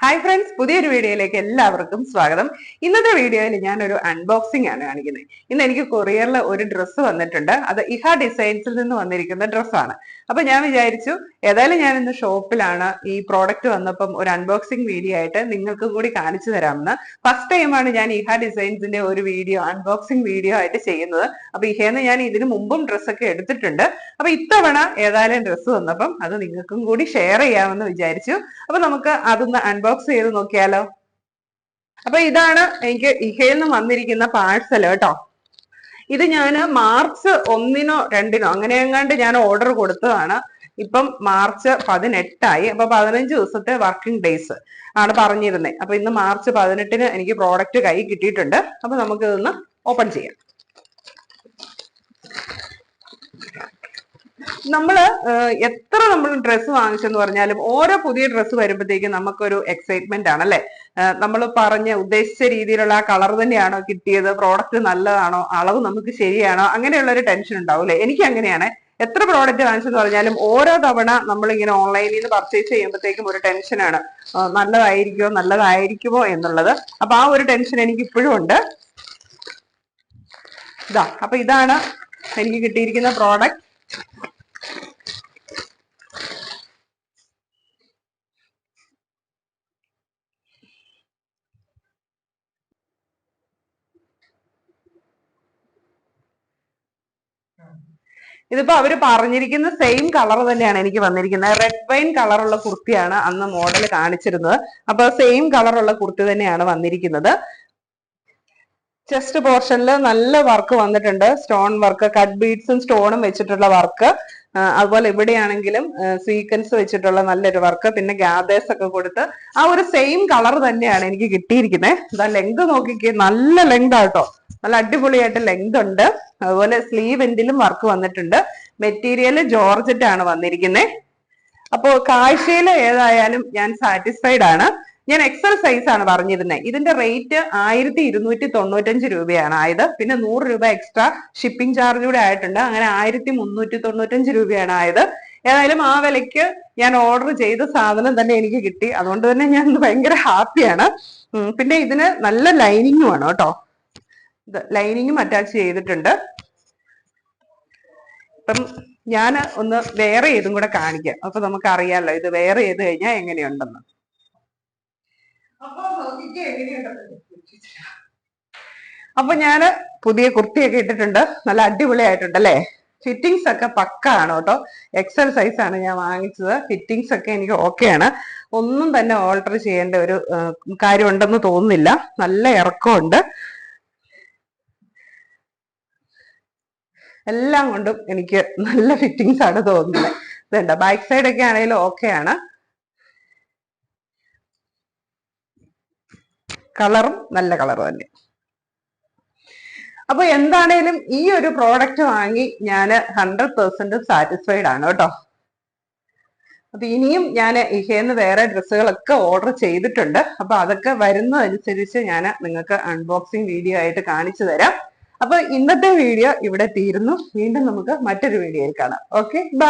Hi friends, പുതിയൊരു വീഡിയോയിലേക്ക് എല്ലാവർക്കും സ്വാഗതം. ഇന്നത്തെ വീഡിയോയിൽ ഞാൻ ഒരു അൺബോക്സിംഗ് ആണ് കാണിക്കുന്നത്. ഇന്ന് എനിക്ക് കൊറിയറിൽ ഒരു ഡ്രസ്സ് വന്നിട്ടുണ്ട്. അത് ഇഹ ഡിസൈൻസിൽ നിന്ന് വന്നിരിക്കുന്ന ഡ്രസ്സാണ്. അപ്പൊ ഞാൻ വിചാരിച്ചു ഏതായാലും ഞാൻ ഇന്ന് ഷോപ്പിലാണ്, ഈ പ്രോഡക്റ്റ് വന്നപ്പം ഒരു അൺബോക്സിംഗ് വീഡിയോ ആയിട്ട് നിങ്ങൾക്ക് കൂടി കാണിച്ചു തരാമെന്ന്. ഫസ്റ്റ് ടൈമാണ് ഞാൻ ഇഹ ഡിസൈൻസിന്റെ ഒരു വീഡിയോ അൺബോക്സിംഗ് വീഡിയോ ആയിട്ട് ചെയ്യുന്നത്. അപ്പൊ ഇഹേന്ന് ഞാൻ ഇതിനു മുമ്പും ഡ്രസ്സൊക്കെ എടുത്തിട്ടുണ്ട്. അപ്പൊ ഇത്തവണ ഏതായാലും ഡ്രസ്സ് വന്നപ്പം അത് നിങ്ങൾക്കും കൂടി ഷെയർ ചെയ്യാമെന്ന് വിചാരിച്ചു. അപ്പൊ നമുക്ക് അതൊന്ന് അൺബോക്സ് ചെയ്ത് നോക്കിയാലോ. അപ്പൊ ഇതാണ് എനിക്ക് ഇഹയിൽ നിന്ന് വന്നിരിക്കുന്ന പാഴ്സൽ കേട്ടോ. ഇത് ഞാൻ മാർച്ച് 1-നോ 2-നോ അങ്ങനെ എങ്ങാണ്ട് ഞാൻ ഓർഡർ കൊടുത്തതാണ്. ഇപ്പം മാർച്ച് 18 അപ്പൊ 15 ദിവസത്തെ വർക്കിംഗ് ഡേയ്സ് ആണ് പറഞ്ഞിരുന്നത്. അപ്പൊ ഇന്ന് മാർച്ച് 18-ന് എനിക്ക് പ്രോഡക്റ്റ് കൈ കിട്ടിയിട്ടുണ്ട്. അപ്പൊ നമുക്ക് ഇതൊന്ന് ഓപ്പൺ ചെയ്യാം. നമ്മള് എത്ര നമ്മൾ ഡ്രസ്സ് വാങ്ങിച്ചെന്ന് പറഞ്ഞാലും ഓരോ പുതിയ ഡ്രസ്സ് വരുമ്പോഴത്തേക്കും നമുക്കൊരു എക്സൈറ്റ്മെന്റ് ആണ് അല്ലെ. നമ്മൾ ഉദ്ദേശിച്ച രീതിയിലുള്ള ആ കളർ തന്നെയാണോ കിട്ടിയത്, പ്രോഡക്റ്റ് നല്ലതാണോ, അളവ് നമുക്ക് ശരിയാണോ, അങ്ങനെയുള്ള ഒരു ടെൻഷൻ ഉണ്ടാവും അല്ലെ. എനിക്ക് അങ്ങനെയാണ്. എത്ര പ്രോഡക്റ്റ് വാങ്ങിച്ചെന്ന് പറഞ്ഞാലും ഓരോ തവണ നമ്മളിങ്ങനെ ഓൺലൈനിൽ നിന്ന് പർച്ചേസ് ചെയ്യുമ്പോഴത്തേക്കും ഒരു ടെൻഷനാണ്, നല്ലതായിരിക്കുമോ എന്നുള്ളത്. അപ്പൊ ആ ഒരു ടെൻഷൻ എനിക്ക് ഇപ്പോഴും ഉണ്ട്. അപ്പൊ ഇതാണ് എനിക്ക് കിട്ടിയിരിക്കുന്ന പ്രോഡക്റ്റ്. ഇതിപ്പോ അവര് പറഞ്ഞിരിക്കുന്ന സെയിം കളർ തന്നെയാണ് എനിക്ക് വന്നിരിക്കുന്നത്. റെഡ് വൈൻ കളറുള്ള കുർത്തിയാണ് അന്ന് മോഡൽ കാണിച്ചിരുന്നത്. അപ്പൊ സെയിം കളറുള്ള കുർത്തി തന്നെയാണ് വന്നിരിക്കുന്നത്. ചെസ്റ്റ് പോർഷനിൽ നല്ല വർക്ക് വന്നിട്ടുണ്ട്. സ്റ്റോൺ വർക്ക്, കട്ട് ബീഡ്സും സ്റ്റോണും വെച്ചിട്ടുള്ള വർക്ക്. അതുപോലെ ഇവിടെയാണെങ്കിലും സീക്വൻസ് വെച്ചിട്ടുള്ള നല്ലൊരു വർക്ക്, പിന്നെ ഗാദേഴ്സ് ഒക്കെ കൊടുത്ത് ആ ഒരു സെയിം കളർ തന്നെയാണ് എനിക്ക് കിട്ടിയിരിക്കുന്നത്. ഇതാ ലെങ്ത് നോക്കിക്കേ, നല്ല ലെങ്ത് ആട്ടോ, നല്ല അടിപൊളിയായിട്ട് ലെങ്ത് ഉണ്ട്. അതുപോലെ സ്ലീവ് എൻഡിലും വർക്ക് വന്നിട്ടുണ്ട്. മെറ്റീരിയൽ ജോർജറ്റ് ആണ് വന്നിരിക്കുന്നത്. അപ്പോ കാഴ്ചയിൽ ഏതായാലും ഞാൻ സാറ്റിസ്ഫൈഡ് ആണ്. ഞാൻ എക്സൽ സൈസ് ആണ് പറഞ്ഞിരുന്നത്. ഇതിന്റെ റേറ്റ് 1295 രൂപയാണ് ആയത്. പിന്നെ 100 രൂപ എക്സ്ട്രാ ഷിപ്പിംഗ് ചാർജ് കൂടെ ആയിട്ടുണ്ട്. അങ്ങനെ 1395 രൂപയാണ് ആയത്. ഏതായാലും ആ വിലയ്ക്ക് ഞാൻ ഓർഡർ ചെയ്ത സാധനം തന്നെ എനിക്ക് കിട്ടി. അതുകൊണ്ട് തന്നെ ഞാൻ ഭയങ്കര ഹാപ്പിയാണ്. പിന്നെ ഇതിന് നല്ല ലൈനിങ്ങും ആണ് കേട്ടോ. ലൈനിങ്ങും അറ്റാച്ച് ചെയ്തിട്ടുണ്ട്. ഇപ്പം ഞാൻ ഒന്ന് വേറെ ഏതും കൂടെ കാണിക്കാം. അപ്പൊ നമുക്ക് അറിയാലോ ഇത് വേറെ ചെയ്ത് കഴിഞ്ഞാൽ എങ്ങനെയുണ്ടെന്ന്. അപ്പൊ ഞാന് പുതിയ കുർത്തിയൊക്കെ ഇട്ടിട്ടുണ്ട്. നല്ല അടിപൊളിയായിട്ടുണ്ട് അല്ലെ. ഫിറ്റിങ്സ് ഒക്കെ പക്ക ആണ് കേട്ടോ. എക്സൽ സൈസ് ആണ് ഞാൻ വാങ്ങിച്ചത്. ഫിറ്റിങ്സ് ഒക്കെ എനിക്ക് ഓക്കെയാണ്. ഒന്നും തന്നെ ഓൾട്ടർ ചെയ്യേണ്ട ഒരു കാര്യം ഉണ്ടെന്ന് തോന്നുന്നില്ല. നല്ല ഇറക്കമുണ്ട്. എല്ലാം കൊണ്ടും എനിക്ക് നല്ല ഫിറ്റിങ്സ് ആണ് തോന്നുന്നത്. ഇതുണ്ട്, ബാക്ക് സൈഡ് ഒക്കെ ആണെങ്കിലും ഓക്കെയാണ്. കളറും നല്ല കളർ തന്നെ. അപ്പൊ എന്താണേലും ഈ ഒരു പ്രോഡക്റ്റ് വാങ്ങി ഞാൻ 100% സാറ്റിസ്ഫൈഡ് ആണ് കേട്ടോ. അപ്പൊ ഇനിയും ഞാൻ ഇഹേന്ന് വേറെ ഡ്രസ്സുകളൊക്കെ ഓർഡർ ചെയ്തിട്ടുണ്ട്. അപ്പൊ അതൊക്കെ വരുന്നതനുസരിച്ച് ഞാൻ നിങ്ങൾക്ക് അൺബോക്സിങ് വീഡിയോ ആയിട്ട് കാണിച്ചു തരാം. അപ്പൊ ഇന്നത്തെ വീഡിയോ ഇവിടെ തീരുന്നു. വീണ്ടും നമുക്ക് മറ്റൊരു വീഡിയോയിൽ കാണാം. Okay, by.